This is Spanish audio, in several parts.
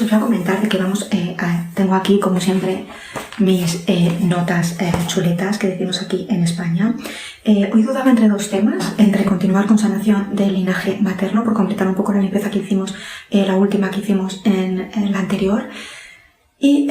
os voy a comentar de que tengo aquí, como siempre, mis notas chuletas que decimos aquí en España. Hoy dudaba entre dos temas, entre continuar con sanación del linaje materno, por completar un poco la limpieza que hicimos, la última que hicimos en la anterior, y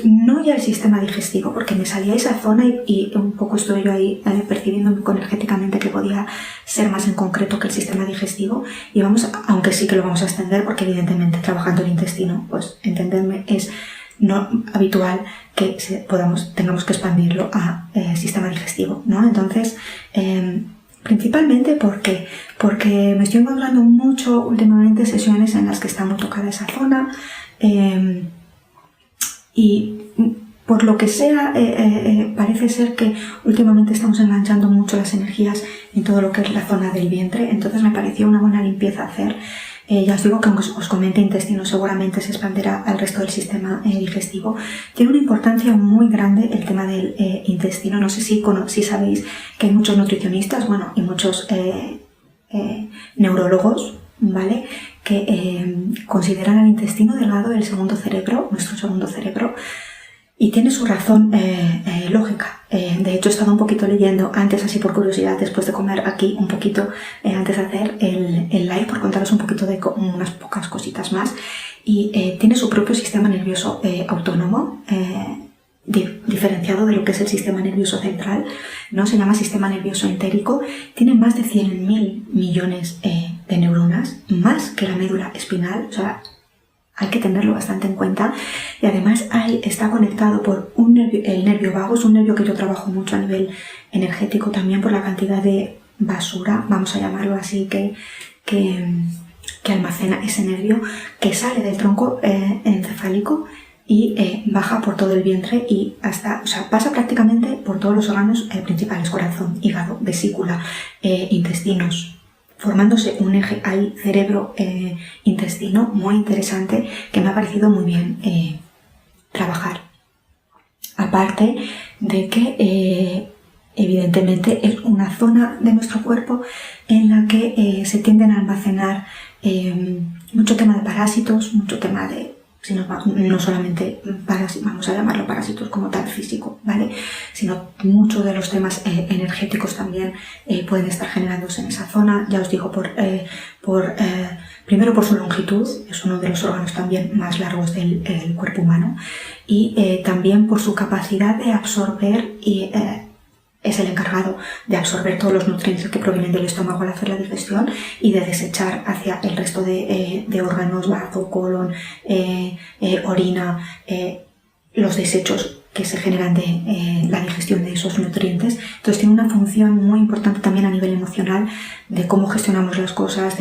no ya el sistema digestivo, porque me salía esa zona y un poco estoy yo ahí percibiendo un poco energéticamente que podía ser más en concreto que el sistema digestivo, y aunque sí que lo vamos a extender, porque evidentemente trabajando el intestino, pues entenderme, es no habitual que tengamos que expandirlo a sistema digestivo, ¿no? Entonces, principalmente porque me estoy encontrando mucho últimamente sesiones en las que está muy tocada esa zona, y por lo que sea, parece ser que últimamente estamos enganchando mucho las energías en todo lo que es la zona del vientre. Entonces me pareció una buena limpieza hacer. Ya os digo que aunque os comente intestino, seguramente se expandirá al resto del sistema digestivo. Tiene una importancia muy grande el tema del intestino. No sé si sabéis que hay muchos nutricionistas, bueno, y muchos neurólogos, ¿vale?, que consideran al intestino delgado el segundo cerebro, nuestro segundo cerebro, y tiene su razón lógica. De hecho, he estado un poquito leyendo antes, así por curiosidad, después de comer aquí un poquito, antes de hacer el live, por contaros un poquito de unas pocas cositas más, y tiene su propio sistema nervioso autónomo, diferenciado de lo que es el sistema nervioso central, ¿no? Se llama sistema nervioso entérico. Tiene más de 100.000 millones de neuronas, más que la médula espinal, o sea, hay que tenerlo bastante en cuenta. Y además está conectado por el nervio vago, es un nervio que yo trabajo mucho a nivel energético también, por la cantidad de basura, vamos a llamarlo así, que almacena ese nervio, que sale del tronco encefálico y baja por todo el vientre y pasa prácticamente por todos los órganos principales: corazón, hígado, vesícula, intestinos, formándose un eje ahí, cerebro-intestino, muy interesante, que me ha parecido muy bien trabajar. Aparte de que evidentemente es una zona de nuestro cuerpo en la que se tienden a almacenar mucho tema de parásitos, mucho tema de, no solamente vamos a llamarlo parásitos como tal físico, ¿vale?, sino muchos de los temas energéticos también pueden estar generándose en esa zona. Ya os digo, primero por su longitud, es uno de los órganos también más largos del cuerpo humano, y también por su capacidad de absorber, y es el encargado de absorber todos los nutrientes que provienen del estómago al hacer la digestión y de desechar hacia el resto de órganos, bazo, colon, orina, los desechos que se generan de la digestión de esos nutrientes. Entonces tiene una función muy importante también a nivel emocional, de cómo gestionamos las cosas,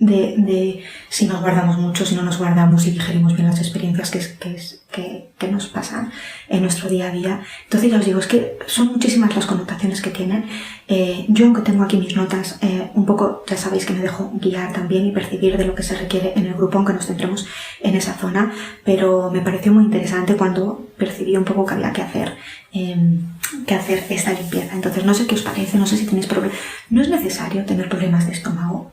de si nos guardamos mucho, si no nos guardamos, y digerimos bien las experiencias que nos pasan en nuestro día a día. Entonces ya os digo, es que son muchísimas las connotaciones que tienen. Yo, aunque tengo aquí mis notas, un poco ya sabéis que me dejo guiar también y percibir de lo que se requiere en el grupo, aunque nos centremos en esa zona, pero me pareció muy interesante cuando percibí un poco que había que hacer esta limpieza. Entonces no sé qué os parece, no sé si tenéis problemas. No es necesario tener problemas de estómago,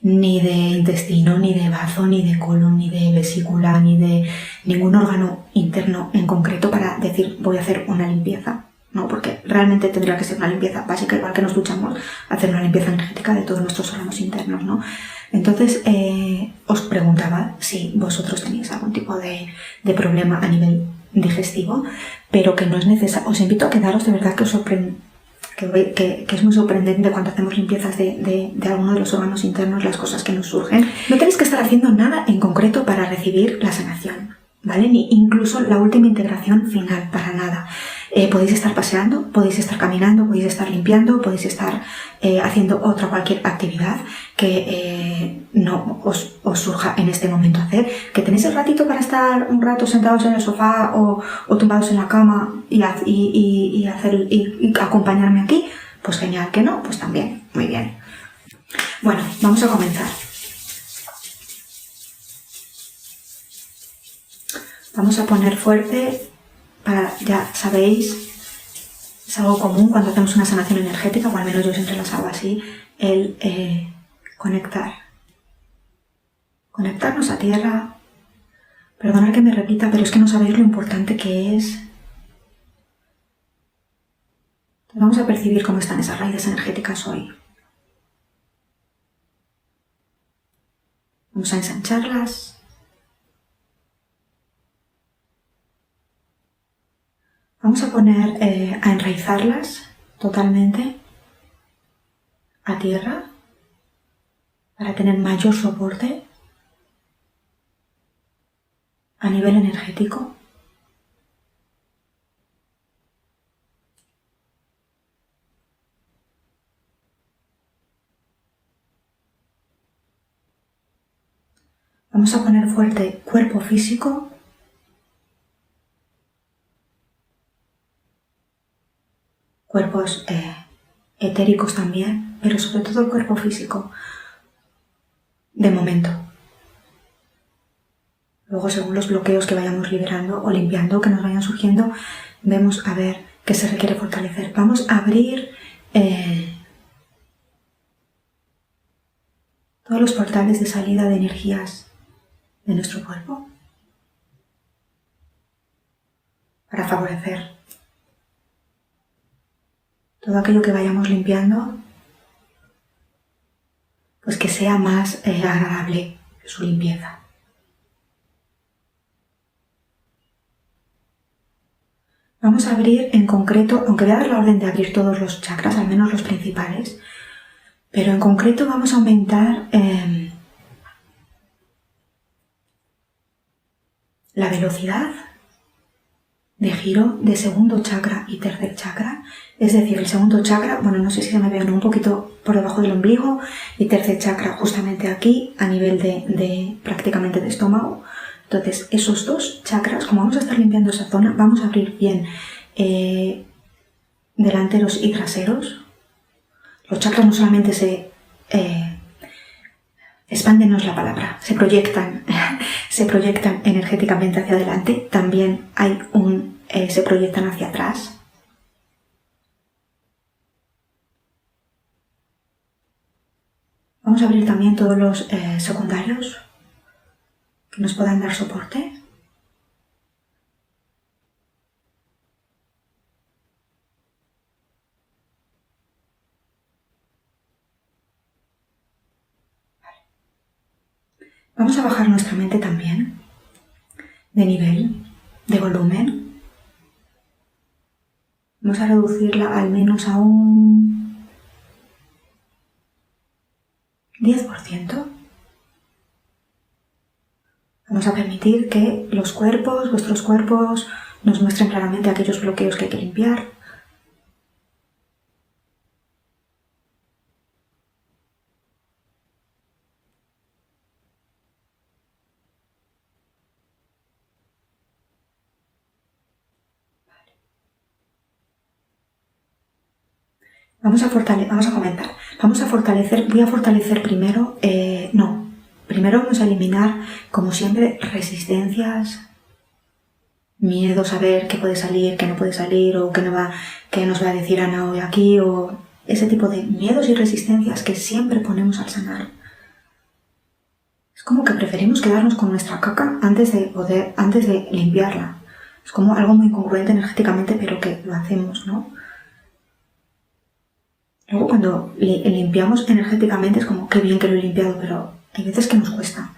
ni de intestino, ni de bazo, ni de colon, ni de vesícula, ni de ningún órgano interno en concreto para decir voy a hacer una limpieza, ¿no? Porque realmente tendría que ser una limpieza básica, igual que nos duchamos, hacer una limpieza energética de todos nuestros órganos internos, ¿no? Entonces os preguntaba si vosotros tenéis algún tipo de problema a nivel digestivo, pero que no es necesario. Os invito a quedaros, de verdad que os sorprende. Que es muy sorprendente cuando hacemos limpiezas de alguno de los órganos internos, las cosas que nos surgen. No tenéis que estar haciendo nada en concreto para recibir la sanación, ¿vale? Ni incluso la última integración final, para nada. Podéis estar paseando, podéis estar caminando, podéis estar limpiando, podéis estar haciendo cualquier actividad que no os surja en este momento hacer. Que tenéis el ratito para estar un rato sentados en el sofá o tumbados en la cama y acompañarme aquí, pues genial. Que no, pues también, muy bien. Bueno, vamos a comenzar. Vamos a poner fuerte. Ya sabéis, es algo común cuando hacemos una sanación energética, o al menos yo siempre las hago así, el conectar conectarnos a tierra. Perdonad que me repita, pero es que no sabéis lo importante que es. Vamos a percibir cómo están esas raíces energéticas hoy. Vamos a ensancharlas. Vamos a poner a enraizarlas totalmente a tierra para tener mayor soporte a nivel energético. Vamos a poner fuerte cuerpo físico, cuerpos etéricos también, pero sobre todo el cuerpo físico, de momento. Luego, según los bloqueos que vayamos liberando o limpiando, que nos vayan surgiendo, vemos a ver qué se requiere fortalecer. Vamos a abrir todos los portales de salida de energías de nuestro cuerpo para favorecer todo aquello que vayamos limpiando, pues que sea más agradable su limpieza. Vamos a abrir en concreto, aunque voy a dar la orden de abrir todos los chakras, al menos los principales, pero en concreto vamos a aumentar la velocidad de giro de segundo chakra y tercer chakra. Es decir, el segundo chakra, bueno, no sé si se me ve, ¿no? Un poquito por debajo del ombligo, y tercer chakra justamente aquí, a nivel de prácticamente de estómago. Entonces, esos dos chakras, como vamos a estar limpiando esa zona, vamos a abrir bien delanteros y traseros. Los chakras no solamente se expanden, no es la palabra, se proyectan energéticamente hacia adelante, también hay se proyectan hacia atrás. Vamos a abrir también todos los secundarios que nos puedan dar soporte. Vamos a bajar nuestra mente también, de nivel, de volumen. Vamos a reducirla al menos a un 10%. Vamos a permitir que los cuerpos, vuestros cuerpos, nos muestren claramente aquellos bloqueos que hay que limpiar. Vamos a comentar. Voy a fortalecer primero, primero vamos a eliminar, como siempre, resistencias, miedos a ver qué puede salir, qué no puede salir, o qué nos va a decir Ana hoy aquí, o ese tipo de miedos y resistencias que siempre ponemos al sanar. Es como que preferimos quedarnos con nuestra caca antes de limpiarla. Es como algo muy incongruente energéticamente, pero que lo hacemos, ¿no? Luego cuando limpiamos energéticamente es como, qué bien que lo he limpiado, pero hay veces que nos cuesta.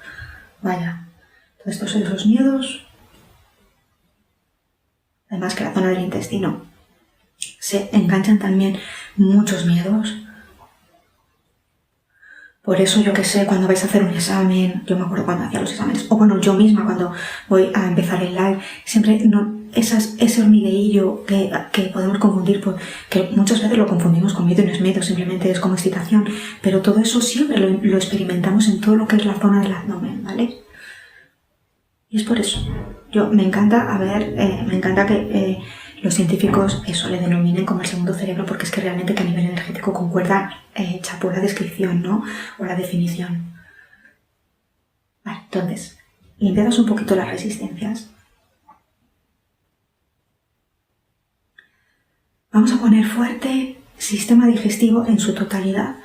Vaya, todos estos esos miedos. Además que la zona del intestino se enganchan también muchos miedos. Por eso, yo que sé, cuando vais a hacer un examen, yo me acuerdo cuando hacía los exámenes, o bueno, yo misma cuando voy a empezar el live, siempre ese hormigueillo que podemos confundir, que muchas veces lo confundimos con miedo y no es miedo, simplemente es como excitación, pero todo eso siempre lo experimentamos en todo lo que es la zona del abdomen, ¿vale? Y es por eso. Me encanta que los científicos eso le denominen como el segundo cerebro, porque es que realmente que a nivel energético concuerda chapo la descripción, ¿no? O la definición. Vale, entonces, limpiadas un poquito las resistencias. Vamos a poner fuerte sistema digestivo en su totalidad.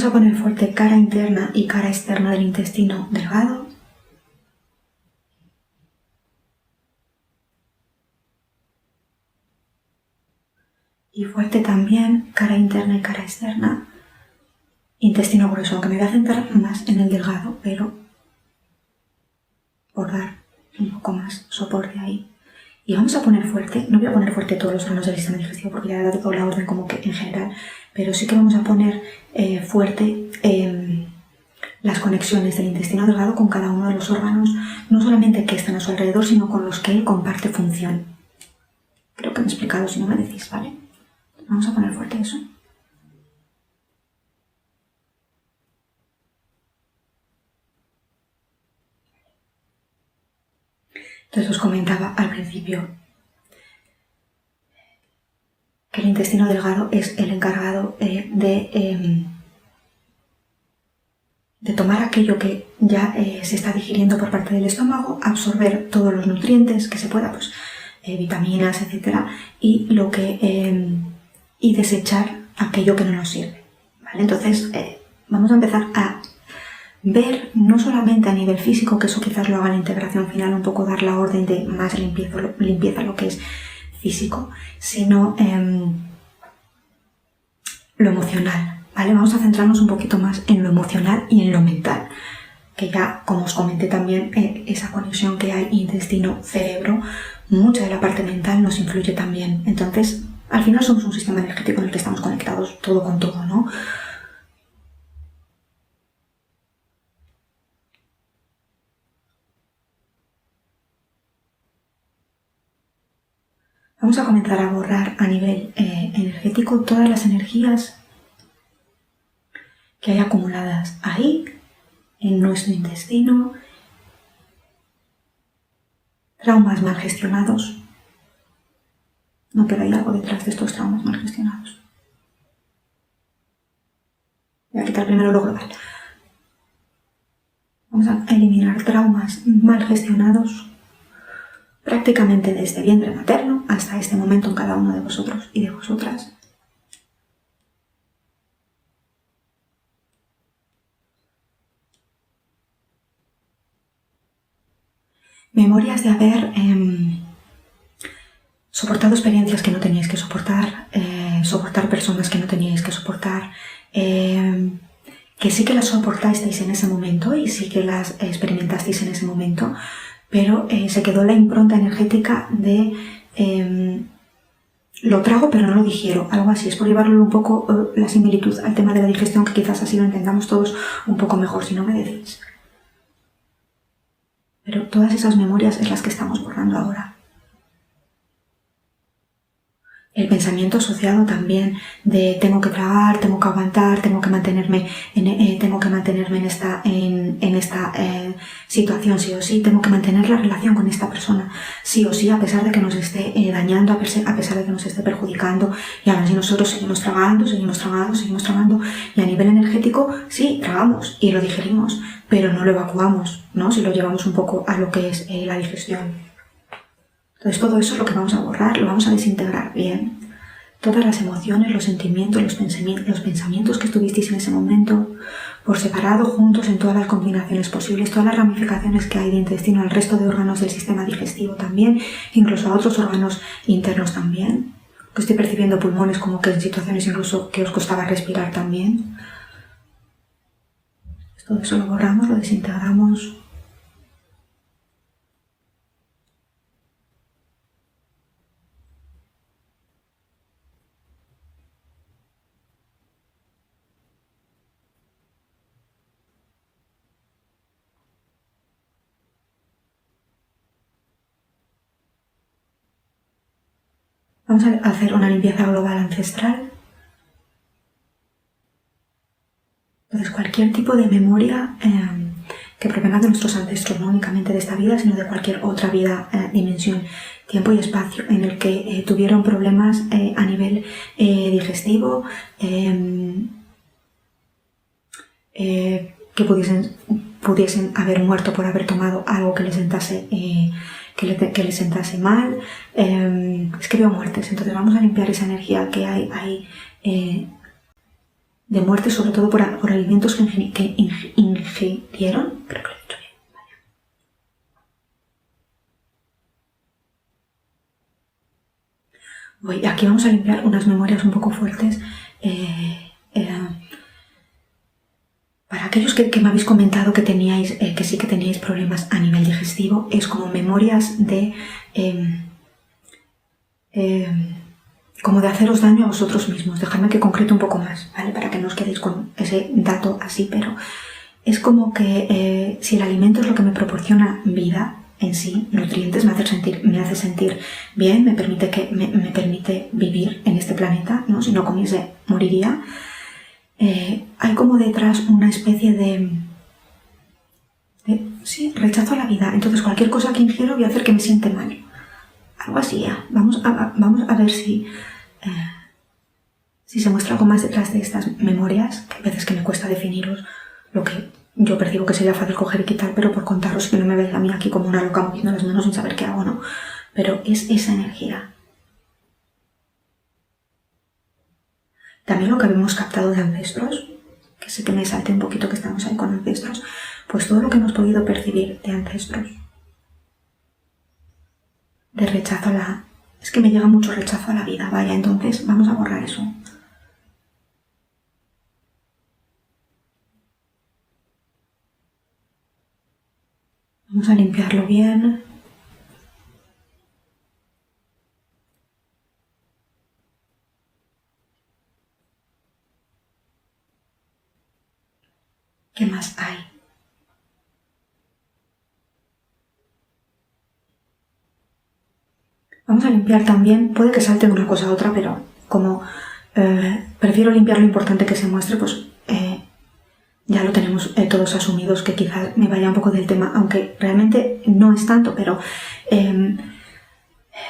Vamos a poner fuerte cara interna y cara externa del intestino delgado. Y fuerte también cara interna y cara externa, intestino grueso, aunque me voy a centrar más en el delgado, pero por dar un poco más soporte ahí. Y vamos a poner fuerte, no voy a poner fuerte todos los órganos del sistema digestivo porque ya he dado la orden como que en general, pero sí que vamos a poner fuerte las conexiones del intestino delgado con cada uno de los órganos, no solamente que están a su alrededor, sino con los que él comparte función. Creo que me he explicado, si no me decís, ¿vale? Vamos a poner fuerte eso. Entonces os comentaba al principio que el intestino delgado es el encargado de tomar aquello que ya se está digiriendo por parte del estómago, absorber todos los nutrientes que se pueda, pues vitaminas, etcétera, y desechar aquello que no nos sirve, ¿vale? Entonces vamos a empezar a ver, no solamente a nivel físico, que eso quizás lo haga la integración final, un poco dar la orden de más limpieza lo que es físico, sino lo emocional, ¿vale? Vamos a centrarnos un poquito más en lo emocional y en lo mental, que ya, como os comenté también, esa conexión que hay intestino-cerebro, mucha de la parte mental nos influye también. Entonces, al final somos un sistema energético en el que estamos conectados todo con todo, ¿no? Vamos a comenzar a borrar a nivel energético todas las energías que hay acumuladas ahí, en nuestro intestino, traumas mal gestionados. No, pero hay algo detrás de estos traumas mal gestionados. Voy a quitar primero lo global. Vamos a eliminar traumas mal gestionados prácticamente desde vientre materno hasta este momento en cada uno de vosotros y de vosotras. Memorias de haber soportado experiencias que no teníais que soportar, soportar personas que no teníais que soportar, que sí que las soportasteis en ese momento y sí que las experimentasteis en ese momento, pero se quedó la impronta energética de lo trago pero no lo digiero, algo así. Es por llevarlo un poco la similitud al tema de la digestión, que quizás así lo entendamos todos un poco mejor, si no me decís. Pero todas esas memorias es las que estamos borrando ahora. El pensamiento asociado también de tengo que tragar, tengo que aguantar, tengo que mantenerme en esta situación sí o sí, tengo que mantener la relación con esta persona sí o sí, a pesar de que nos esté dañando, a pesar de que nos esté perjudicando, y aún así nosotros seguimos tragando y a nivel energético sí, tragamos y lo digerimos, pero no lo evacuamos, ¿no? Si lo llevamos un poco a lo que es la digestión. Entonces todo eso es lo que vamos a borrar, lo vamos a desintegrar bien. Todas las emociones, los sentimientos, los pensamientos que estuvisteis en ese momento, por separado, juntos, en todas las combinaciones posibles, todas las ramificaciones que hay de intestino al resto de órganos del sistema digestivo también, incluso a otros órganos internos también. Que estoy percibiendo pulmones como que en situaciones incluso que os costaba respirar también. Todo eso lo borramos, lo desintegramos. Vamos a hacer una limpieza global ancestral. Entonces, cualquier tipo de memoria que provenga de nuestros ancestros, no únicamente de esta vida, sino de cualquier otra vida, dimensión, tiempo y espacio, en el que tuvieron problemas a nivel digestivo, que pudiesen haber muerto por haber tomado algo que les sentase que les sentase mal. Es que veo muertes, entonces vamos a limpiar esa energía que hay ahí de muerte, sobre todo por alimentos que ingirieron. Creo que lo he dicho bien. Vaya. Aquí vamos a limpiar unas memorias un poco fuertes. Para aquellos que me habéis comentado que teníais, que sí que teníais problemas a nivel digestivo, es como memorias de como de haceros daño a vosotros mismos. Dejadme que concrete un poco más, ¿vale? Para que no os quedéis con ese dato así, pero es como que si el alimento es lo que me proporciona vida en sí, nutrientes, me hace sentir bien, me permite vivir en este planeta, ¿no? Si no comiese, moriría. Hay como detrás una especie de rechazo a la vida. Entonces cualquier cosa que ingiero voy a hacer que me siente mal. Algo así, ya. Vamos a ver si se muestra algo más detrás de estas memorias, que a veces que me cuesta definiros lo que yo percibo que sería fácil coger y quitar, pero por contaros que no me veis a mí aquí como una loca moviendo las manos sin saber qué hago, ¿no? Pero es esa energía. También lo que habíamos captado de ancestros, que sé que me salte un poquito que estamos ahí con ancestros, pues todo lo que hemos podido percibir de ancestros, de rechazo es que me llega mucho rechazo a la vida, vaya, entonces vamos a borrar eso. Vamos a limpiarlo bien. ¿Qué más hay? Vamos a limpiar también, puede que salte de una cosa a otra, pero como prefiero limpiar lo importante que se muestre, pues ya lo tenemos todos asumidos, que quizás me vaya un poco del tema, aunque realmente no es tanto, pero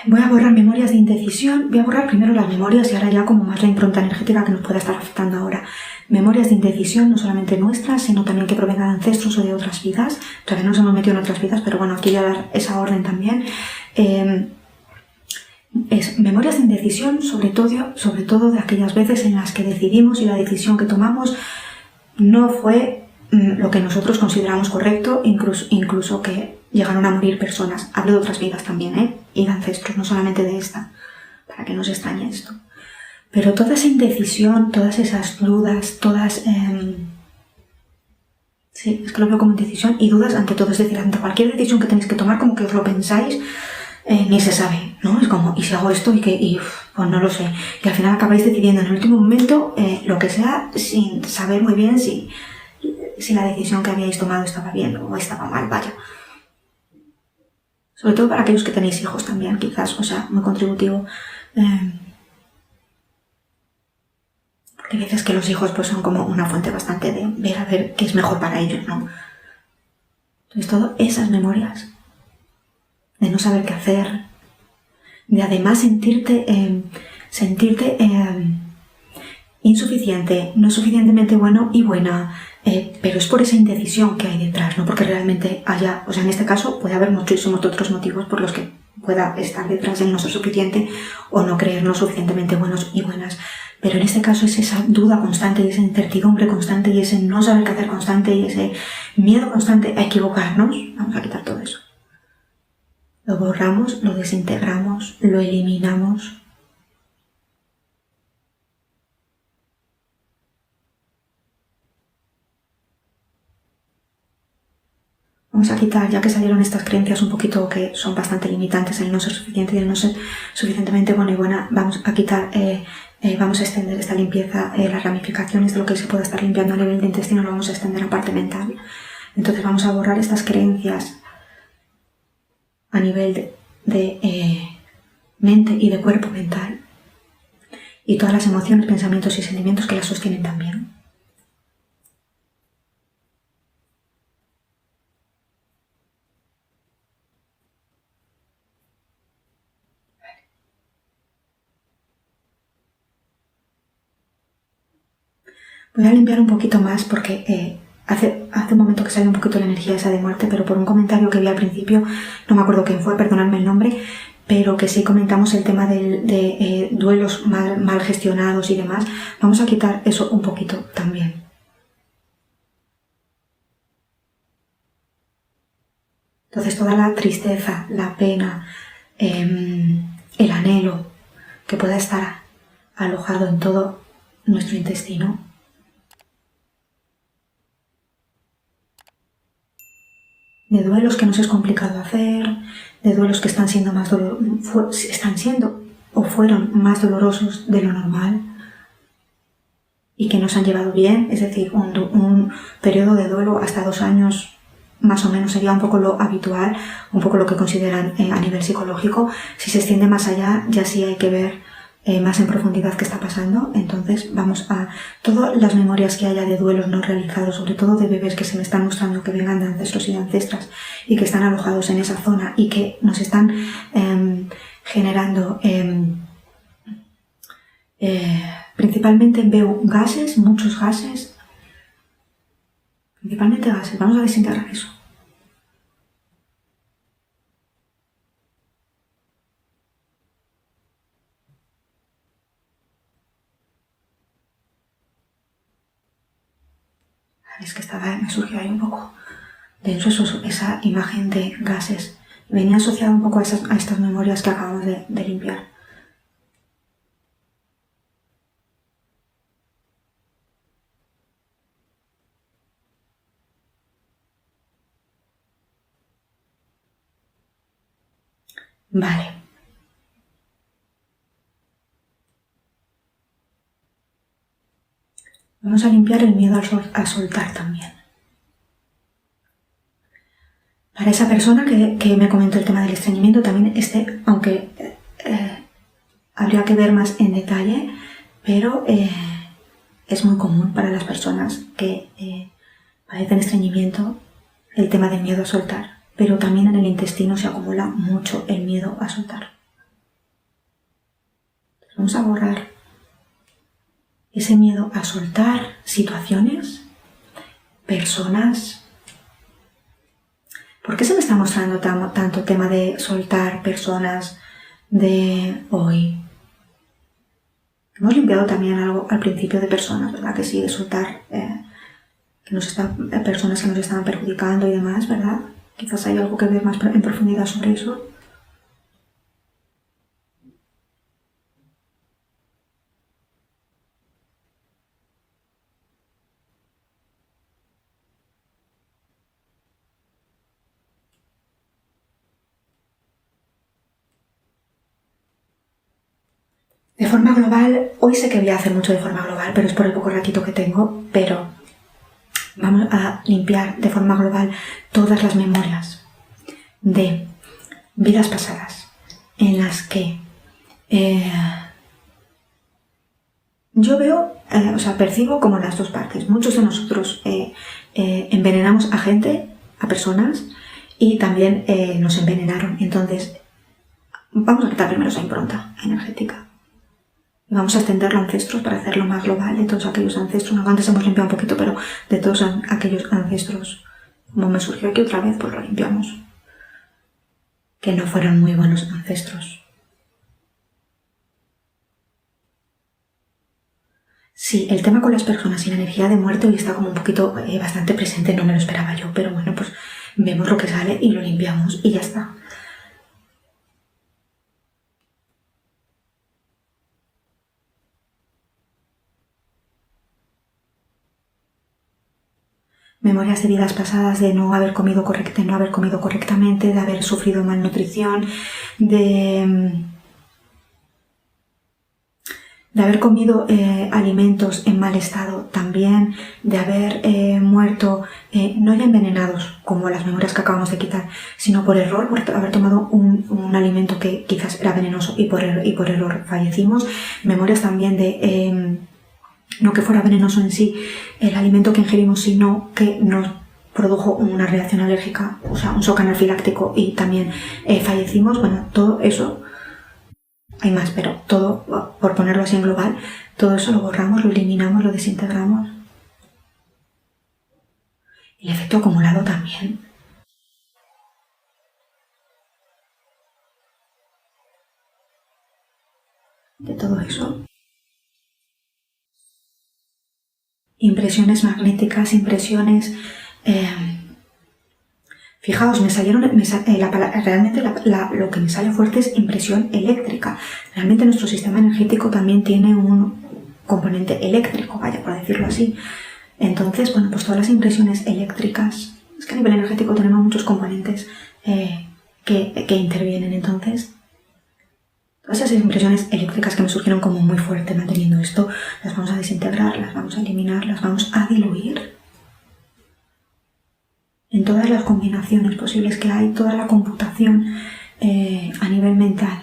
voy a borrar memorias de indecisión. Voy a borrar primero las memorias y ahora ya como más la impronta energética que nos pueda estar afectando ahora. Memorias de indecisión, no solamente nuestras, sino también que provengan de ancestros o de otras vidas. Todavía no nos hemos metido en otras vidas, pero bueno, aquí voy a dar esa orden también. Es memorias de indecisión, sobre todo de aquellas veces en las que decidimos y la decisión que tomamos no fue lo que nosotros consideramos correcto, incluso que llegaron a morir personas. Hablo de otras vidas también, y de ancestros, no solamente de esta, para que no se extrañe esto. Pero toda esa indecisión, todas esas dudas, sí, es que lo veo como indecisión y dudas ante todo, es decir, ante cualquier decisión que tenéis que tomar, como que os lo pensáis, ni se sabe, ¿no? Es como, ¿y si hago esto? Pues no lo sé. Y al final acabáis decidiendo en el último momento lo que sea, sin saber muy bien si la decisión que habíais tomado estaba bien o estaba mal, vaya. Sobre todo para aquellos que tenéis hijos también, quizás, o sea, muy contributivo. Porque dices que los hijos pues son como una fuente bastante de ver a ver qué es mejor para ellos, ¿no? Entonces, todas esas memorias de no saber qué hacer, de además sentirte insuficiente, no suficientemente bueno y buena, pero es por esa indecisión que hay detrás, no porque realmente haya, o sea, en este caso puede haber muchísimos otros motivos por los que pueda estar detrás del no ser suficiente o no creernos suficientemente buenos y buenas, pero en este caso es esa duda constante y esa incertidumbre constante y ese no saber qué hacer constante y ese miedo constante a equivocarnos. Vamos a quitar todo eso. Lo borramos, lo desintegramos, lo eliminamos. Vamos a quitar, ya que salieron estas creencias un poquito que son bastante limitantes, el no ser suficiente y el no ser suficientemente bueno y buena, vamos a quitar, vamos a extender esta limpieza, las ramificaciones de lo que se pueda estar limpiando a nivel de intestino, lo vamos a extender a parte mental. Entonces vamos a borrar estas creencias a nivel de mente y de cuerpo mental y todas las emociones, pensamientos y sentimientos que las sostienen también. Voy a limpiar un poquito más porque hace un momento que salió un poquito la energía esa de muerte, pero por un comentario que vi al principio, no me acuerdo quién fue, perdonadme el nombre, pero que sí comentamos el tema de duelos mal gestionados y demás, vamos a quitar eso un poquito también. Entonces toda la tristeza, la pena, el anhelo que pueda estar alojado en todo nuestro intestino, de duelos que nos es complicado hacer, de duelos que están siendo o fueron más dolorosos de lo normal y que nos han llevado bien, es decir, un periodo de duelo hasta 2 años más o menos sería un poco lo habitual, un poco lo que consideran a nivel psicológico. Si se extiende más allá, ya sí hay que ver más en profundidad qué está pasando. Entonces vamos a todas las memorias que haya de duelos no realizados, sobre todo de bebés que se me están mostrando que vengan de ancestros y de ancestras y que están alojados en esa zona y que nos están generando principalmente veo gases, muchos gases, principalmente gases. Vamos a desintegrar eso. Es que me surgió ahí un poco denso esa imagen de gases. Venía asociada un poco a estas memorias que acabamos de limpiar. Vale. Vamos a limpiar el miedo a soltar también. Para esa persona que me comentó el tema del estreñimiento, también aunque habría que ver más en detalle, pero es muy común para las personas que padecen estreñimiento el tema del miedo a soltar, pero también en el intestino se acumula mucho el miedo a soltar. Vamos a borrar ese miedo a soltar situaciones, personas. ¿Por qué se me está mostrando tanto tema de soltar personas de hoy? Hemos limpiado también algo al principio de personas, ¿verdad? Que sí, de soltar personas que nos estaban perjudicando y demás, ¿verdad? Quizás hay algo que ver más en profundidad sobre eso. De forma global, hoy sé que voy a hacer mucho de forma global, pero es por el poco ratito que tengo, pero vamos a limpiar de forma global todas las memorias de vidas pasadas en las que yo veo, percibo como las dos partes. Muchos de nosotros envenenamos a gente, a personas, y también nos envenenaron. Entonces, vamos a quitar primero esa impronta energética. Y vamos a extenderlo a ancestros para hacerlo más global de todos aquellos ancestros. Antes hemos limpiado un poquito, pero de todos aquellos ancestros, como me surgió aquí otra vez, pues lo limpiamos. Que no fueron muy buenos ancestros. Sí, el tema con las personas y la energía de muerte hoy está como un poquito bastante presente, no me lo esperaba yo, pero bueno, pues vemos lo que sale y lo limpiamos y ya está. Memorias de vidas pasadas de no haber comido correctamente, de haber sufrido malnutrición, de haber comido alimentos en mal estado también, de haber muerto, no ya envenenados, como las memorias que acabamos de quitar, sino por error, por haber tomado un alimento que quizás era venenoso y por error fallecimos. Memorias también de no que fuera venenoso en sí el alimento que ingerimos, sino que nos produjo una reacción alérgica, o sea, un shock anafiláctico y también fallecimos. Bueno, todo eso, hay más, pero todo, por ponerlo así en global, todo eso lo borramos, lo eliminamos, lo desintegramos. El efecto acumulado también. de todo eso. Impresiones magnéticas, impresiones... fijaos, realmente lo que me sale fuerte es impresión eléctrica. Realmente nuestro sistema energético también tiene un componente eléctrico, vaya, por decirlo así. Entonces, bueno, pues todas las impresiones eléctricas, es que a nivel energético tenemos muchos componentes que intervienen. Entonces, todas esas impresiones eléctricas que me surgieron como muy fuerte manteniendo esto, las vamos a desintegrar, las vamos a eliminar, las vamos a diluir en todas las combinaciones posibles que hay, toda la computación a nivel mental,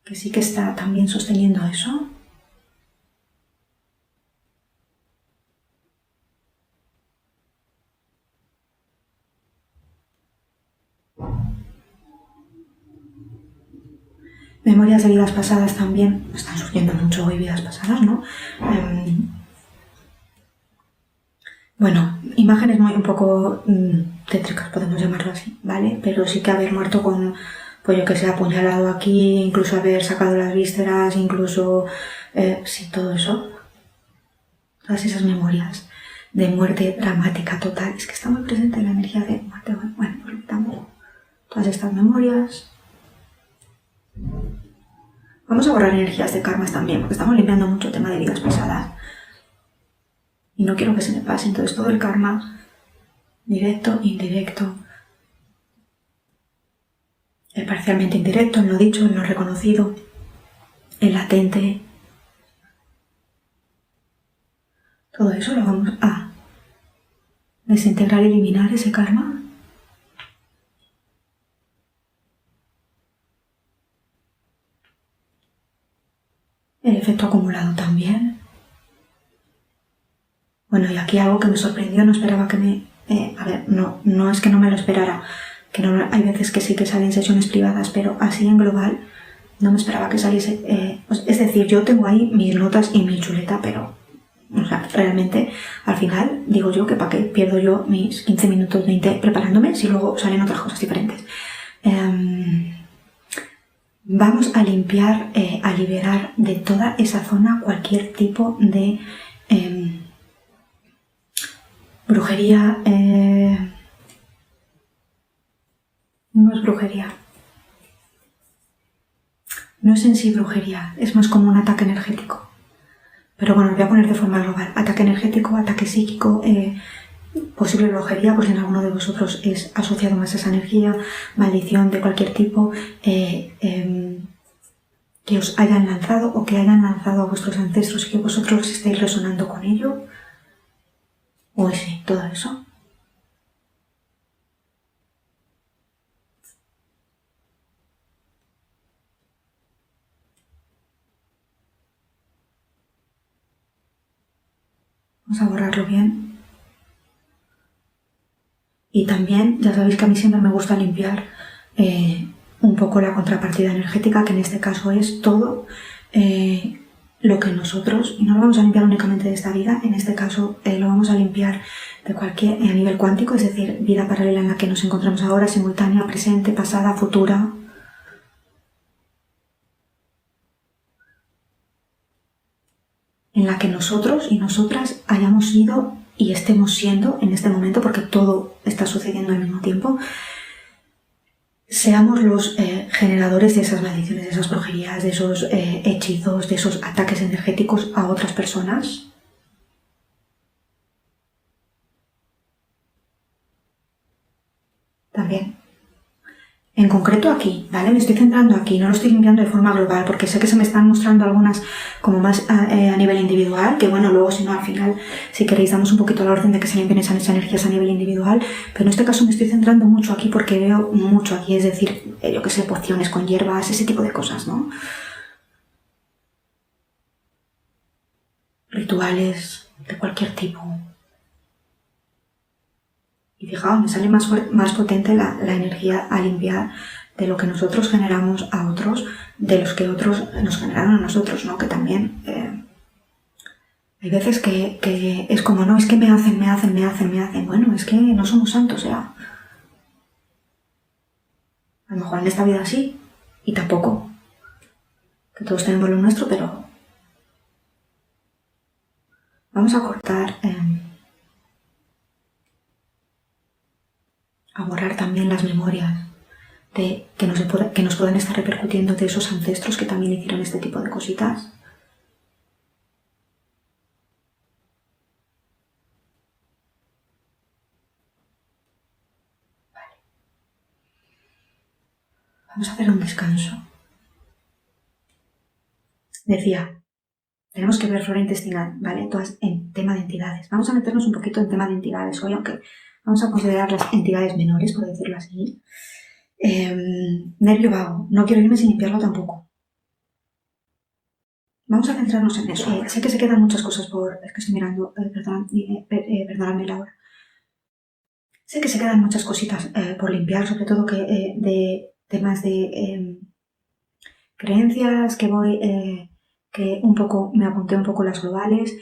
que sí que está también sosteniendo eso. Memorias de vidas pasadas también, están surgiendo mucho hoy vidas pasadas, ¿no? Bueno, imágenes muy un poco tétricas, podemos llamarlo así, ¿vale? Pero sí que haber muerto con, pues yo que sé, apuñalado aquí, incluso haber sacado las vísceras, incluso, sí, todo eso. Todas esas memorias de muerte dramática total. Es que está muy presente la energía de muerte. Bueno, pues quitamos todas estas memorias. Vamos a borrar energías de karmas también, porque estamos limpiando mucho el tema de vidas pasadas. Y no quiero que se me pase. Entonces todo el karma, directo, indirecto, el parcialmente indirecto, el no dicho, el no reconocido, el latente. Todo eso lo vamos a desintegrar y eliminar ese karma. El efecto acumulado también. Bueno, y aquí algo que me sorprendió, no esperaba que me... a ver, no es que no me lo esperara, que no, hay veces que sí que salen sesiones privadas, pero así en global no me esperaba que saliese... es decir, yo tengo ahí mis notas y mi chuleta, pero... O sea, realmente, al final, digo yo que para qué pierdo yo mis 15 minutos, 20 preparándome si luego salen otras cosas diferentes. Vamos a limpiar, a liberar de toda esa zona cualquier tipo de brujería. No es brujería. No es en sí brujería, es más como un ataque energético. Pero bueno, lo voy a poner de forma global. Ataque energético, ataque psíquico, posible brujería, por si en alguno de vosotros es asociado más a esa energía, maldición de cualquier tipo, que os hayan lanzado o que hayan lanzado a vuestros ancestros y que vosotros estéis resonando con ello. O sí, todo eso. Vamos a borrarlo bien. Y también, ya sabéis que a mí siempre me gusta limpiar un poco la contrapartida energética, que en este caso es todo lo que nosotros, y no lo vamos a limpiar únicamente de esta vida, en este caso lo vamos a limpiar de cualquier, a nivel cuántico, es decir, vida paralela en la que nos encontramos ahora, simultánea, presente, pasada, futura. En la que nosotros y nosotras hayamos sido y estemos siendo en este momento, porque todo está sucediendo al mismo tiempo, seamos los generadores de esas maldiciones, de esas brujerías, de esos hechizos, de esos ataques energéticos a otras personas. También. En concreto aquí, ¿vale? Me estoy centrando aquí, no lo estoy limpiando de forma global, porque sé que se me están mostrando algunas como más a nivel individual, que bueno, luego si no, al final, si queréis, damos un poquito la orden de que se limpien esas energías a nivel individual, pero en este caso me estoy centrando mucho aquí porque veo mucho aquí, es decir, yo que sé, pociones con hierbas, ese tipo de cosas, ¿no? Rituales de cualquier tipo. Y fijaos, me sale más potente la energía a limpiar de lo que nosotros generamos a otros, de los que otros nos generaron a nosotros, ¿no? Que también hay veces que es como, no, es que me hacen. Bueno, es que no somos santos, ya. A lo mejor en esta vida sí, y tampoco. que todos tenemos lo nuestro, pero vamos a cortar, a borrar también las memorias que nos pueden estar repercutiendo de esos ancestros que también hicieron este tipo de cositas. Vale. Vamos a hacer un descanso. Decía, tenemos que ver flora intestinal, ¿vale? Todas en tema de entidades. Vamos a meternos un poquito en tema de entidades hoy, aunque vamos a considerar las entidades menores, por decirlo así. Nervio vago. No quiero irme sin limpiarlo tampoco. Vamos a centrarnos en eso. Sé que se quedan muchas cosas por... Es que estoy mirando... perdóname, Laura. Sé que se quedan muchas cositas por limpiar, sobre todo que de temas de creencias que voy... que un poco... Me apunté un poco las globales,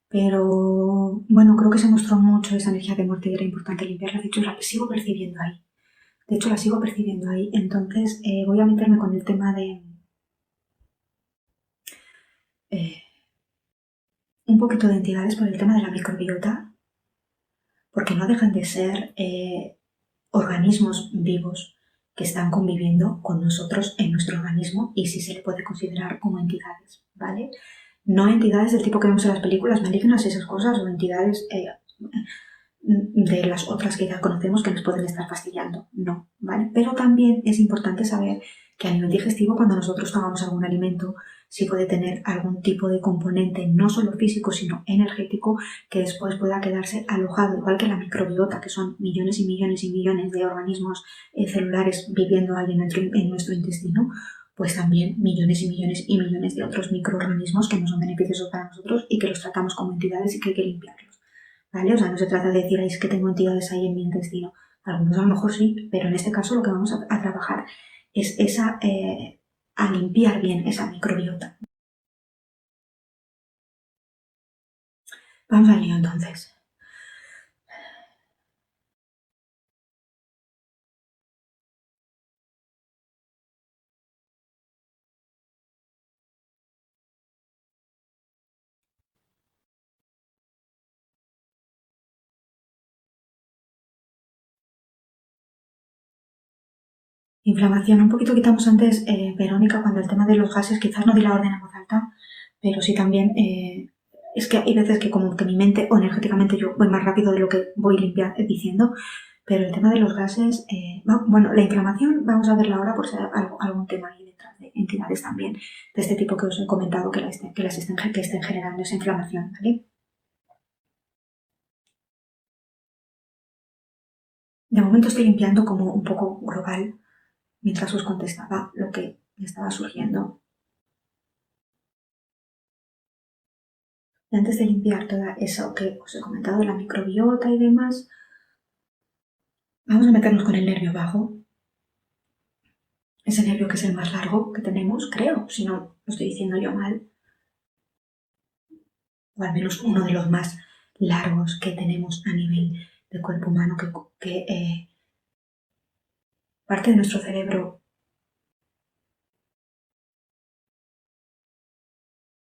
pero bueno, creo que se mostró mucho esa energía de muerte y era importante limpiarla. De hecho, la sigo percibiendo ahí. Entonces voy a meterme con el tema de... un poquito de entidades por el tema de la microbiota, porque no dejan de ser organismos vivos que están conviviendo con nosotros en nuestro organismo y sí se le puede considerar como entidades, ¿vale? No entidades del tipo que vemos en las películas malignas y esas cosas, o entidades de las otras que ya conocemos que nos pueden estar fastidiando, no, ¿vale? Pero también es importante saber que a nivel digestivo, cuando nosotros tomamos algún alimento, sí puede tener algún tipo de componente, no solo físico, sino energético, que después pueda quedarse alojado, igual que la microbiota, que son millones y millones y millones de organismos celulares viviendo ahí en nuestro intestino, pues también millones y millones y millones de otros microorganismos que no son beneficiosos para nosotros y que los tratamos como entidades y que hay que limpiarlos, ¿vale? O sea, no se trata de decir, es que tengo entidades ahí en mi intestino. Algunos a lo mejor sí, pero en este caso lo que vamos a trabajar es a limpiar bien esa microbiota. Vamos al lío entonces. Inflamación, un poquito quitamos antes, Verónica, cuando el tema de los gases, quizás no di la orden en voz alta, pero sí también, es que hay veces que como que mi mente o energéticamente yo voy más rápido de lo que voy diciendo, pero el tema de los gases, bueno, la inflamación, vamos a verla ahora por si hay algún tema ahí detrás de entidades también de este tipo que os he comentado que estén generando esa inflamación, ¿vale? De momento estoy limpiando como un poco global mientras os contestaba lo que me estaba surgiendo. Y antes de limpiar toda eso que os he comentado de la microbiota y demás, vamos a meternos con el nervio vago. Ese nervio que es el más largo que tenemos, creo, si no lo estoy diciendo yo mal. O al menos uno de los más largos que tenemos a nivel de cuerpo humano, que parte de nuestro cerebro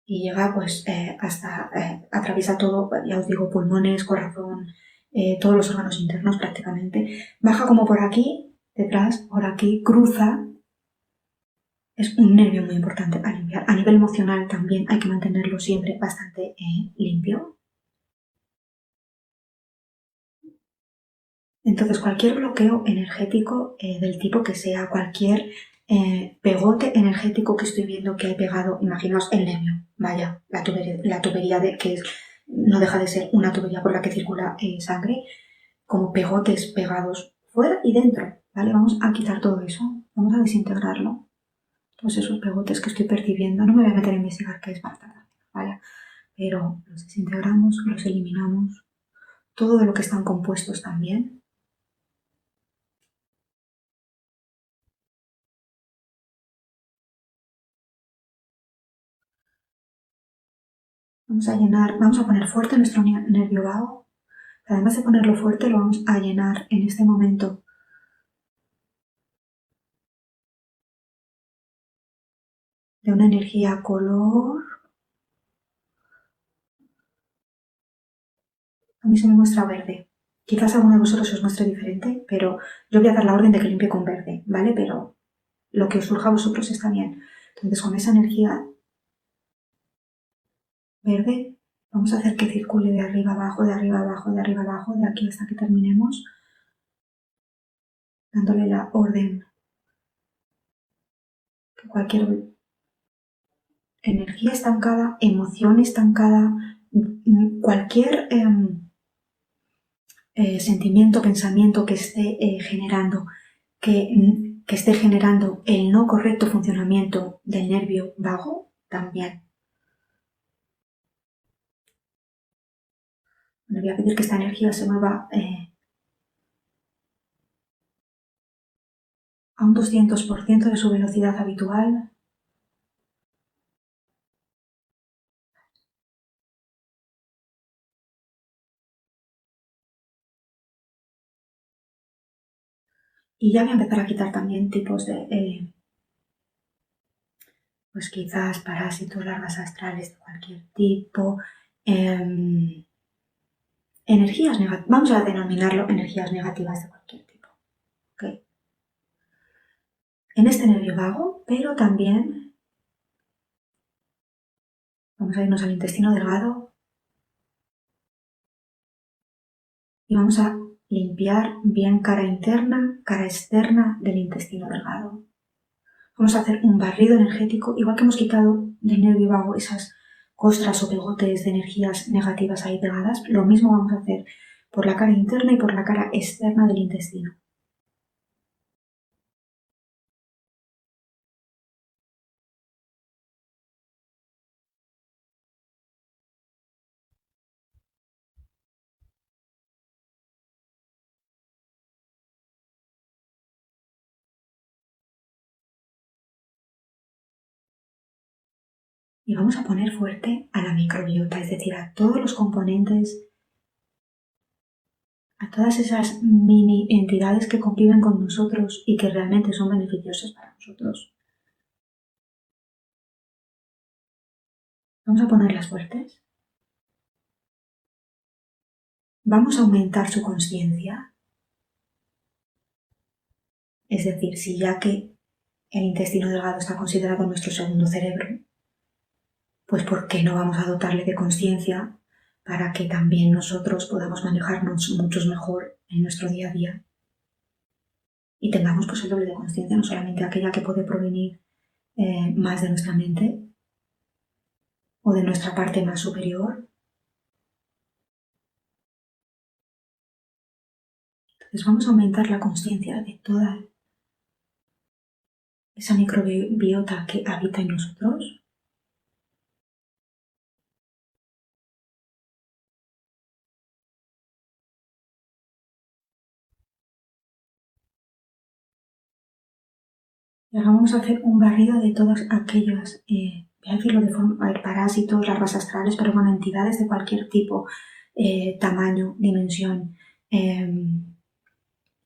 y llega pues hasta, atraviesa todo, ya os digo, pulmones, corazón, todos los órganos internos prácticamente. Baja como por aquí, detrás, por aquí, cruza. Es un nervio muy importante a limpiar. A nivel emocional también hay que mantenerlo siempre bastante limpio. Entonces, cualquier bloqueo energético del tipo que sea, cualquier pegote energético que estoy viendo que hay pegado, imaginaos el nervio, vaya, la tubería no deja de ser una tubería por la que circula sangre, como pegotes pegados fuera y dentro, ¿vale? Vamos a quitar todo eso, vamos a desintegrarlo, todos esos pegotes que estoy percibiendo. No me voy a meter a investigar qué es para tratar, ¿vale? Pero los desintegramos, los eliminamos, todo de lo que están compuestos también. Vamos a poner fuerte nuestro nervio vago. Además de ponerlo fuerte, lo vamos a llenar en este momento de una energía color. A mí se me muestra verde. Quizás a alguno de vosotros os muestre diferente, pero yo voy a dar la orden de que limpie con verde, ¿vale? Pero lo que os surja a vosotros está bien. Entonces, con esa energía verde, vamos a hacer que circule de arriba abajo, de arriba abajo, de arriba abajo, de aquí hasta que terminemos, dándole la orden que cualquier energía estancada, emoción estancada, cualquier sentimiento, pensamiento que esté generando, que esté generando el no correcto funcionamiento del nervio vago, también. Le voy a pedir que esta energía se mueva a un 200% de su velocidad habitual. Y ya voy a empezar a quitar también tipos de, pues quizás parásitos, larvas astrales de cualquier tipo, energías negativas, vamos a denominarlo energías negativas de cualquier tipo. ¿Okay? En este nervio vago, pero también vamos a irnos al intestino delgado y vamos a limpiar bien cara interna, cara externa del intestino delgado. Vamos a hacer un barrido energético, igual que hemos quitado del nervio vago esas costras o pegotes de energías negativas ahí pegadas, lo mismo vamos a hacer por la cara interna y por la cara externa del intestino. Y vamos a poner fuerte a la microbiota, es decir, a todos los componentes, a todas esas mini entidades que conviven con nosotros y que realmente son beneficiosas para nosotros. Vamos a ponerlas fuertes. Vamos a aumentar su conciencia. Es decir, si ya que el intestino delgado está considerado nuestro segundo cerebro, pues ¿por qué no vamos a dotarle de conciencia para que también nosotros podamos manejarnos mucho mejor en nuestro día a día? Y tengamos pues el doble de conciencia, no solamente aquella que puede provenir más de nuestra mente o de nuestra parte más superior. Entonces vamos a aumentar la conciencia de toda esa microbiota que habita en nosotros. Y ahora vamos a hacer un barrido de todas aquellas, voy a decirlo de forma, parásitos, larvas astrales, pero bueno, entidades de cualquier tipo, tamaño, dimensión,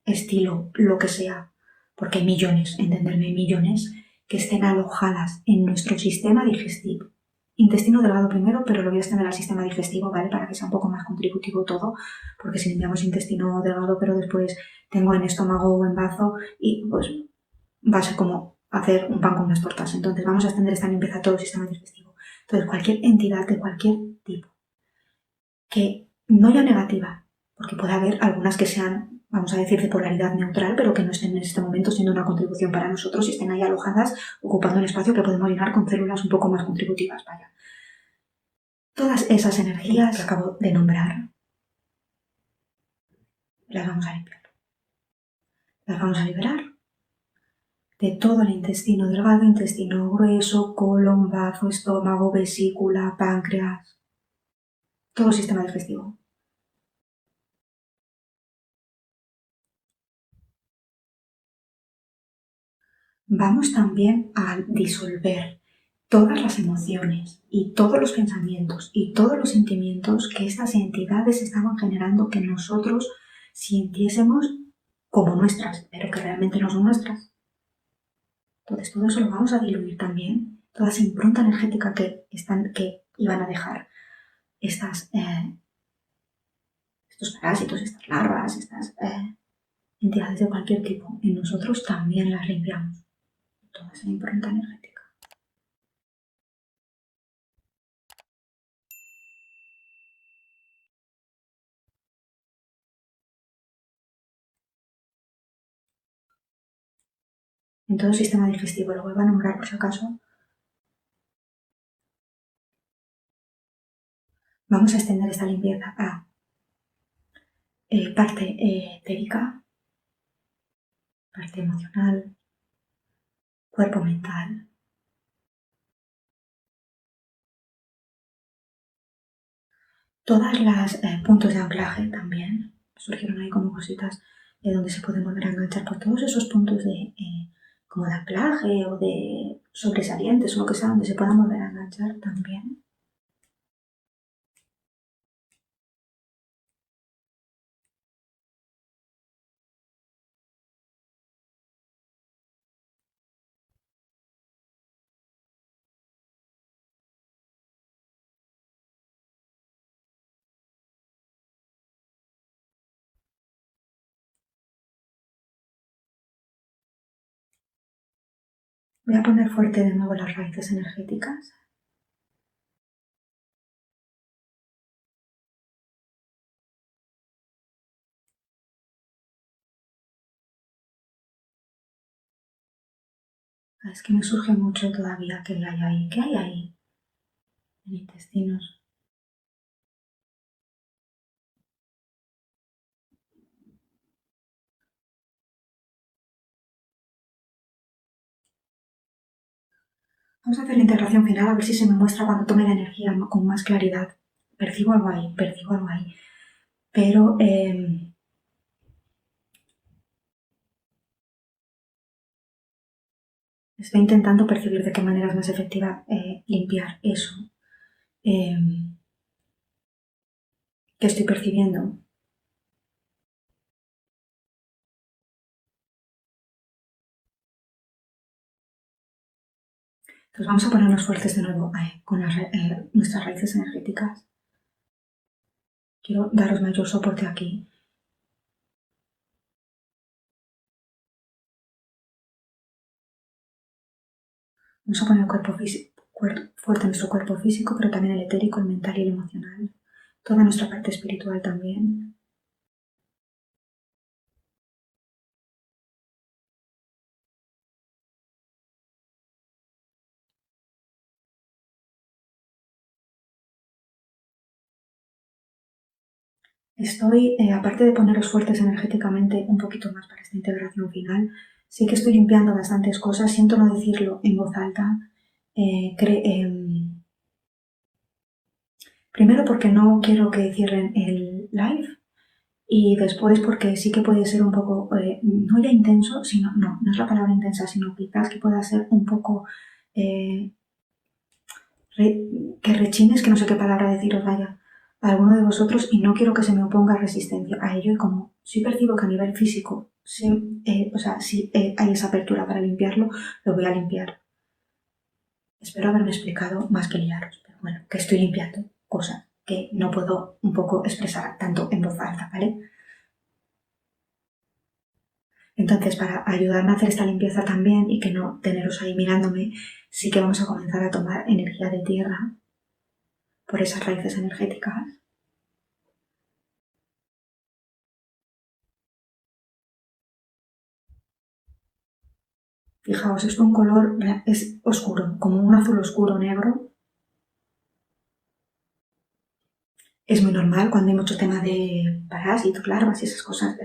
estilo, lo que sea, porque hay millones, entenderme, millones, que estén alojadas en nuestro sistema digestivo. Intestino delgado primero, pero lo voy a extender al sistema digestivo, ¿vale? Para que sea un poco más contributivo todo, porque si limpiamos intestino delgado, pero después tengo en estómago o en bazo, y pues va a ser como hacer un pan con unas tortas. Entonces vamos a extender esta limpieza a todo el sistema digestivo. Entonces cualquier entidad de cualquier tipo, que no ya negativa, porque puede haber algunas que sean, vamos a decir, de polaridad neutral, pero que no estén en este momento siendo una contribución para nosotros y estén ahí alojadas, ocupando un espacio que podemos llenar con células un poco más contributivas. Vaya. Todas esas energías que acabo de nombrar, las vamos a limpiar. Las vamos a liberar de todo el intestino delgado, intestino grueso, colon, bazo, estómago, vesícula, páncreas, todo el sistema digestivo. Vamos también a disolver todas las emociones y todos los pensamientos y todos los sentimientos que estas entidades estaban generando que nosotros sintiésemos como nuestras, pero que realmente no son nuestras. Entonces todo eso lo vamos a diluir también. toda esa impronta energética que iban a dejar estos parásitos, estas larvas, estas entidades de cualquier tipo, y nosotros también las limpiamos. Toda esa impronta energética. En todo el sistema digestivo, lo vuelvo a nombrar por si acaso. Vamos a extender esta limpieza a parte etérica, parte emocional, cuerpo mental, todas las puntos de anclaje también. Surgieron ahí como cositas donde se pueden volver a enganchar por todos esos puntos de como de anclaje o de sobresalientes o lo que sea, donde se puedan volver a enganchar también. Voy a poner fuerte de nuevo las raíces energéticas. Es que me surge mucho todavía qué hay ahí. ¿Qué hay ahí? En intestinos. Vamos a hacer la integración final a ver si se me muestra cuando tome la energía con más claridad. Percibo algo ahí, percibo algo ahí. Pero estoy intentando percibir de qué manera es más efectiva limpiar eso que estoy percibiendo. Entonces vamos a ponernos fuertes de nuevo con nuestras raíces energéticas. Quiero daros mayor soporte aquí. Vamos a poner el cuerpo físico, fuerte nuestro cuerpo físico, pero también el etérico, el mental y el emocional. Toda nuestra parte espiritual también. Estoy, aparte de poneros fuertes energéticamente un poquito más para esta integración final, sí que estoy limpiando bastantes cosas. Siento no decirlo en voz alta. Primero porque no quiero que cierren el live y después porque sí que puede ser un poco, no ya intenso, sino, no es la palabra intensa, sino quizás que pueda ser un poco que rechines, que no sé qué palabra deciros, vaya, a alguno de vosotros, y no quiero que se me oponga resistencia a ello, y como sí percibo que a nivel físico, sí hay esa apertura para limpiarlo, lo voy a limpiar. Espero haberme explicado más que liaros, pero bueno, que estoy limpiando cosas que no puedo un poco expresar tanto en voz alta, ¿vale? Entonces, para ayudarme a hacer esta limpieza también y que no teneros ahí mirándome, sí que vamos a comenzar a tomar energía de tierra por esas raíces energéticas. Fijaos, es un color, es oscuro, como un azul oscuro negro. Es muy normal cuando hay mucho tema de parásitos, larvas y esas cosas,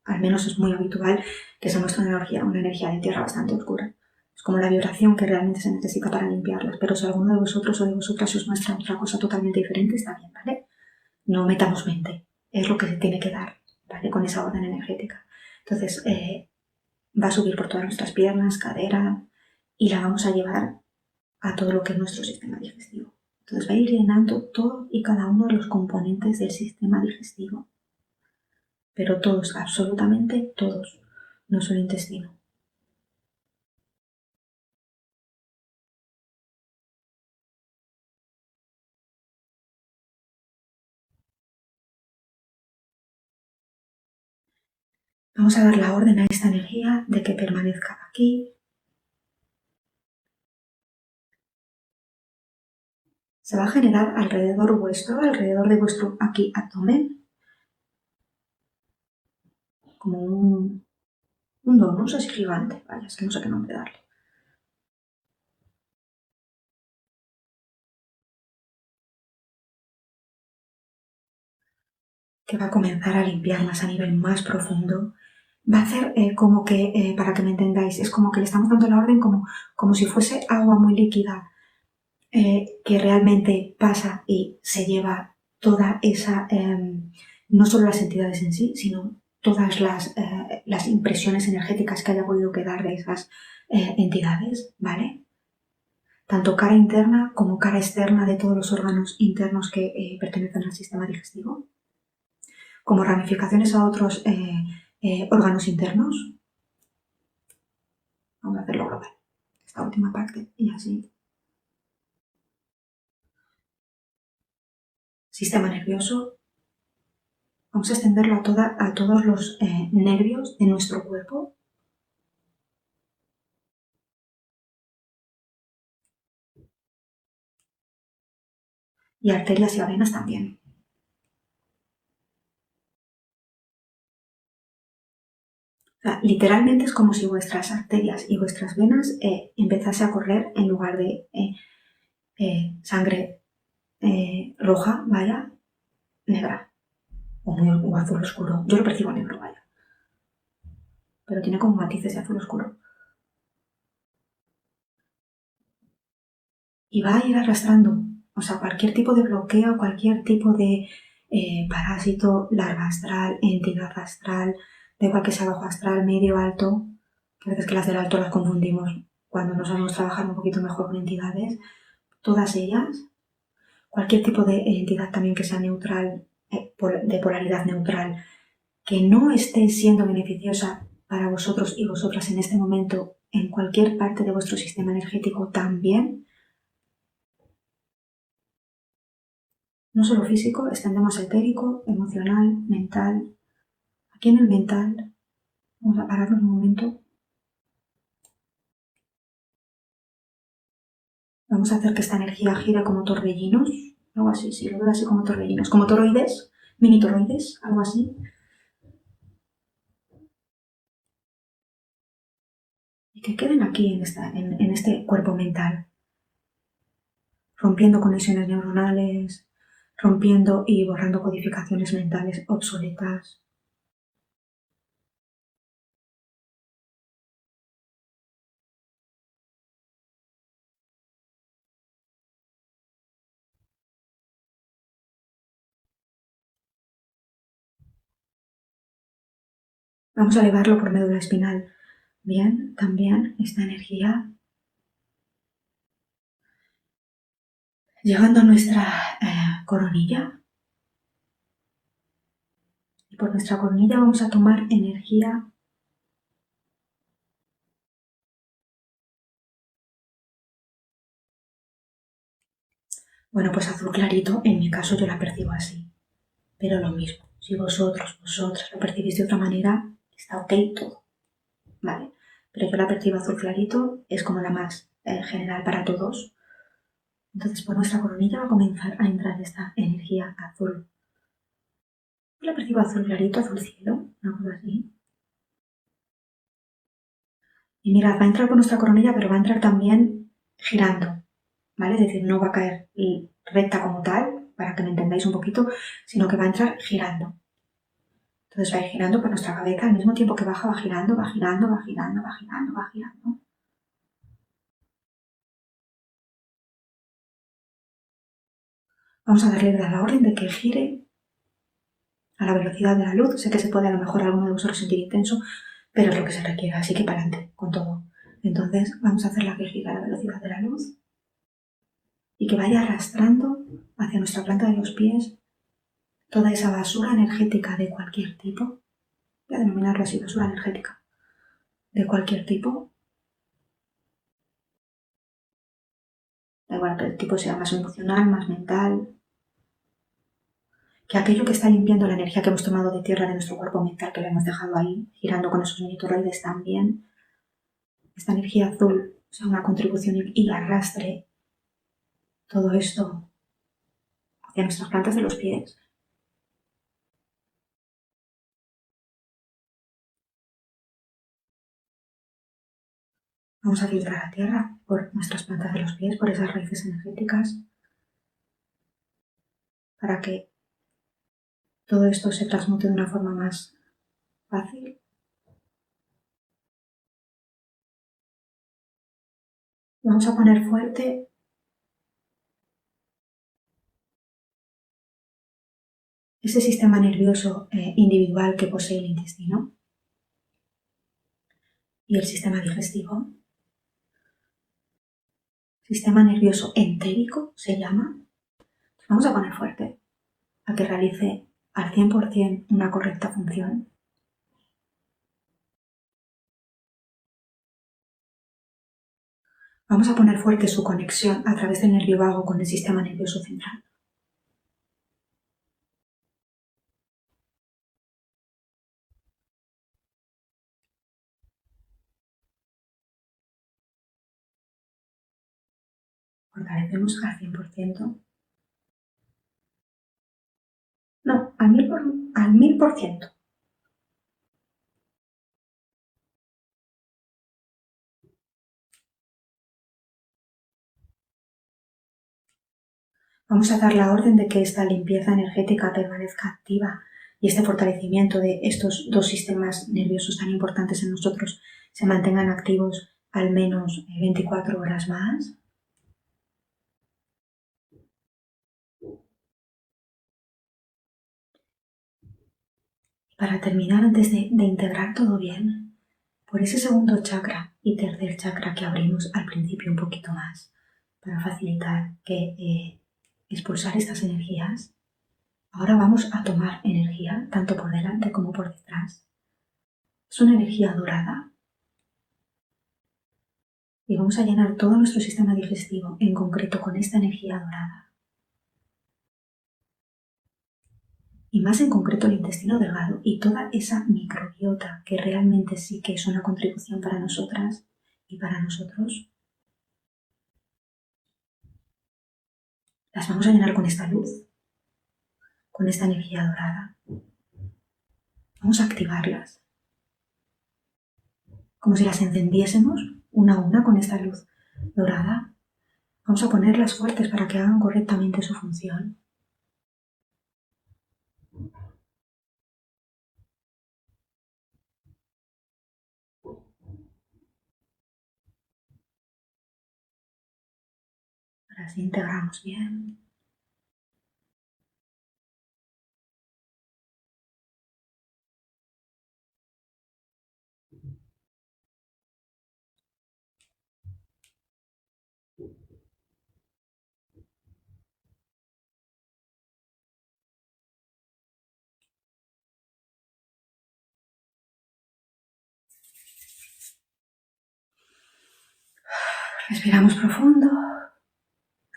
al menos es muy habitual que se muestre una energía de tierra bastante oscura. Es como la vibración que realmente se necesita para limpiarlas, pero si alguno de vosotros o de vosotras os muestra otra cosa totalmente diferente, está bien, ¿vale? No metamos mente, es lo que se tiene que dar, ¿vale? Con esa orden energética. Entonces, va a subir por todas nuestras piernas, cadera, y la vamos a llevar a todo lo que es nuestro sistema digestivo. Entonces va a ir llenando todo y cada uno de los componentes del sistema digestivo. Pero todos, absolutamente todos, no solo el intestino. Vamos a dar la orden a esta energía de que permanezca aquí. Se va a generar alrededor de vuestro aquí abdomen, como un donus así gigante. Vaya, es que no sé qué nombre darle. Que va a comenzar a limpiar más a nivel más profundo. Va a hacer como que, para que me entendáis, es como que le estamos dando la orden como si fuese agua muy líquida que realmente pasa y se lleva toda esa, no solo las entidades en sí, sino todas las impresiones energéticas que haya podido quedar de esas entidades, ¿vale? Tanto cara interna como cara externa de todos los órganos internos que pertenecen al sistema digestivo, como ramificaciones a otros órganos internos. Vamos a hacerlo global, esta última parte, y así. Sistema nervioso. Vamos a extenderlo a todos los nervios de nuestro cuerpo. Y arterias y venas también. O sea, literalmente es como si vuestras arterias y vuestras venas empezase a correr en lugar de sangre roja, vaya, negra. O azul oscuro. Yo lo percibo negro, vaya. Pero tiene como matices de azul oscuro. Y va a ir arrastrando, o sea, cualquier tipo de bloqueo, cualquier tipo de parásito, larva astral, entidad astral, da igual que sea bajo astral, medio, alto, que a veces que las del alto las confundimos cuando no sabemos trabajar un poquito mejor con entidades, todas ellas, cualquier tipo de entidad también que sea neutral, de polaridad neutral, que no esté siendo beneficiosa para vosotros y vosotras en este momento en cualquier parte de vuestro sistema energético también. No solo físico, extendemos etérico, emocional, mental. Aquí en el mental, vamos a pararnos un momento. Vamos a hacer que esta energía gire como torbellinos, algo así, sí, lo veo así como torbellinos, como toroides, mini toroides, algo así. Y que queden aquí en este cuerpo mental, rompiendo conexiones neuronales, rompiendo y borrando codificaciones mentales obsoletas. Vamos a elevarlo por médula espinal. Bien, también esta energía llegando a nuestra coronilla. Y por nuestra coronilla vamos a tomar energía bueno, pues azul clarito, en mi caso yo la percibo así. Pero lo mismo, si vosotras lo percibís de otra manera, está ok todo, ¿vale? Pero yo la percibo azul clarito, es como la más general para todos. Entonces por nuestra coronilla va a comenzar a entrar esta energía azul. Yo la percibo azul clarito, azul cielo, una cosa así. Y mirad, va a entrar por nuestra coronilla, pero va a entrar también girando, ¿vale? Es decir, no va a caer recta como tal, para que me entendáis un poquito, sino que va a entrar girando. Entonces va a ir girando por nuestra cabeza al mismo tiempo que baja, va girando, va girando, va girando, va girando, va girando. Vamos a darle la orden de que gire a la velocidad de la luz. Sé que se puede a lo mejor alguno de vosotros sentir intenso, pero es lo que se requiere, así que para adelante con todo. Entonces vamos a hacerla que gire a la velocidad de la luz y que vaya arrastrando hacia nuestra planta de los pies toda esa basura energética de cualquier tipo. Voy a denominarlo así, basura energética de cualquier tipo. Da igual que el tipo sea más emocional, más mental. que aquello que está limpiando la energía que hemos tomado de tierra de nuestro cuerpo mental, que lo hemos dejado ahí, girando con esos mini toroides también, esta energía azul sea una contribución y arrastre todo esto hacia nuestras plantas de los pies. Vamos a filtrar la tierra por nuestras plantas de los pies, por esas raíces energéticas, para que todo esto se transmute de una forma más fácil. Vamos a poner fuerte ese sistema nervioso individual que posee el intestino y el sistema digestivo. Sistema nervioso entérico se llama. Vamos a poner fuerte a que realice al 100% una correcta función. Vamos a poner fuerte su conexión a través del nervio vago con el sistema nervioso central. Fortalecemos al 100%. No, al 1000%. Vamos a dar la orden de que esta limpieza energética permanezca activa y este fortalecimiento de estos dos sistemas nerviosos tan importantes en nosotros se mantengan activos al menos 24 horas más. Para terminar, antes de integrar todo bien, por ese segundo chakra y tercer chakra que abrimos al principio un poquito más, para facilitar que expulsar estas energías, ahora vamos a tomar energía tanto por delante como por detrás. Es una energía dorada y vamos a llenar todo nuestro sistema digestivo, en concreto con esta energía dorada. Y más en concreto el intestino delgado y toda esa microbiota que realmente sí que es una contribución para nosotras y para nosotros. Las vamos a llenar con esta luz, con esta energía dorada. Vamos a activarlas, como si las encendiésemos una a una con esta luz dorada. Vamos a ponerlas fuertes para que hagan correctamente su función. Ahora sí integramos bien. Respiramos profundo,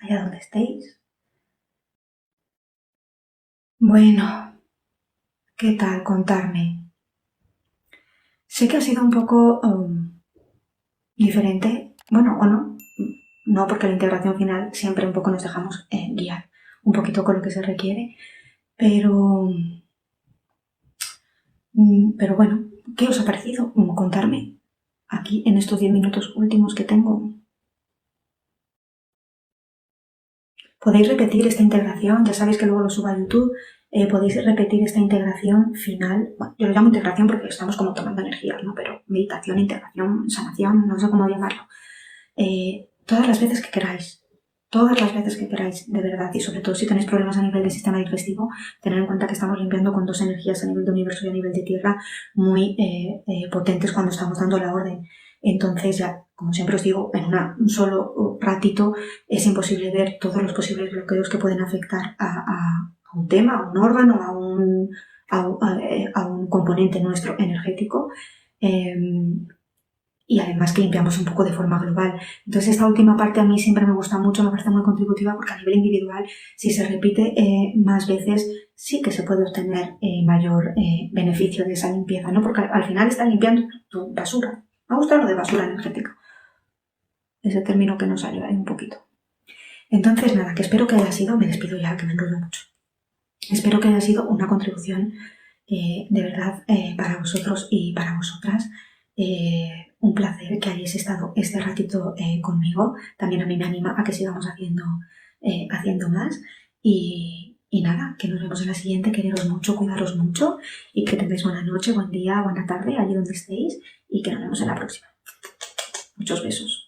allá donde estéis. Bueno, ¿qué tal? Contarme. Sé que ha sido un poco diferente, bueno, o no, porque la integración final siempre un poco nos dejamos guiar un poquito con lo que se requiere, pero bueno, ¿qué os ha parecido? Contarme aquí en estos 10 minutos últimos que tengo. Podéis repetir esta integración, ya sabéis que luego lo subo a YouTube, podéis repetir esta integración final. Bueno, yo lo llamo integración porque estamos como tomando energías, ¿no? Pero meditación, integración, sanación, no sé cómo llamarlo. Todas las veces que queráis, de verdad, y sobre todo si tenéis problemas a nivel del sistema digestivo, tened en cuenta que estamos limpiando con dos energías a nivel de universo y a nivel de tierra muy potentes cuando estamos dando la orden. Entonces ya, como siempre os digo, en un solo ratito es imposible ver todos los posibles bloqueos que pueden afectar a un tema, a un órgano, a un componente nuestro energético. Y además que limpiamos un poco de forma global. Entonces esta última parte a mí siempre me gusta mucho, me parece muy contributiva porque a nivel individual, si se repite más veces, sí que se puede obtener mayor beneficio de esa limpieza, ¿no? Porque al final estás limpiando tu basura. Me ha gustado lo de basura energética. Ese término que nos ayuda ahí un poquito. Entonces, nada, que espero que haya sido, me despido ya, que me enrollo mucho. Espero que haya sido una contribución de verdad para vosotros y para vosotras. Un placer que hayáis estado este ratito conmigo. También a mí me anima a que sigamos haciendo más. Y nada, que nos vemos en la siguiente. Quereros mucho, cuidaros mucho y que tengáis buena noche, buen día, buena tarde, allí donde estéis y que nos vemos en la próxima. Muchos besos.